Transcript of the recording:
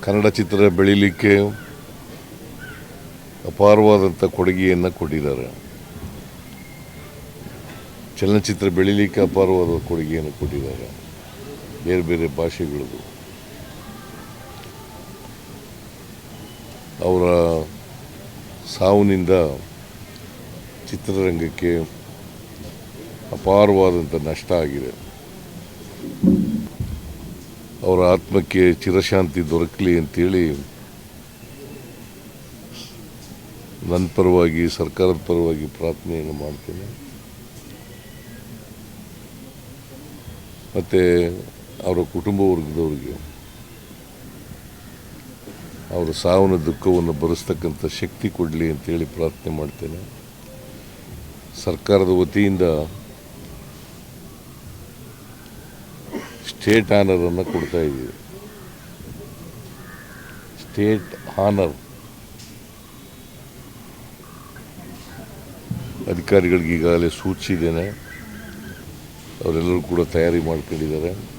ಕನ್ನಡ ಚಿತ್ರ ಬೆಳೀಲಿಕ್ಕೆ ಅಪಾರವಾದಂಥ ಕೊಡುಗೆಯನ್ನು ಕೊಟ್ಟಿದ್ದಾರೆ. ಚಲನಚಿತ್ರ ಬೆಳೀಲಿಕ್ಕೆ ಅಪಾರವಾದ ಕೊಡುಗೆಯನ್ನು ಕೊಟ್ಟಿದ್ದಾರೆ. ಬೇರೆ ಬೇರೆ ಭಾಷೆಗಳದು. ಅವರ ಸಾವಿನಿಂದ ಚಿತ್ರರಂಗಕ್ಕೆ ಅಪಾರವಾದಂಥ ನಷ್ಟ ಆಗಿದೆ. ಅವರ ಆತ್ಮಕ್ಕೆ ಚಿರಶಾಂತಿ ದೊರಕಲಿ ಅಂತೇಳಿ ನನ್ನ ಪರವಾಗಿ, ಸರ್ಕಾರದ ಪರವಾಗಿ ಪ್ರಾರ್ಥನೆಯನ್ನು ಮಾಡ್ತೇನೆ. ಮತ್ತು ಅವರ ಕುಟುಂಬ ವರ್ಗದವರಿಗೆ ಅವರ ಸಾವಿನ ದುಃಖವನ್ನು ಭರಿಸ್ತಕ್ಕಂಥ ಶಕ್ತಿ ಕೊಡಲಿ ಅಂತೇಳಿ ಪ್ರಾರ್ಥನೆ ಮಾಡ್ತೇನೆ. ಸರ್ಕಾರದ ವತಿಯಿಂದ ಸ್ಟೇಟ್ ಆನರನ್ನು ಕೊಡ್ತಾ ಇದ್ದೀವಿ. ಸ್ಟೇಟ್ ಆನರ್ ಅಧಿಕಾರಿಗಳಿಗೆ ಈಗಾಗಲೇ ಸೂಚಿಸಿದ್ದೇನೆ. ಅವರೆಲ್ಲರೂ ಕೂಡ ತಯಾರಿ ಮಾಡ್ಕೊಂಡಿದ್ದಾರೆ.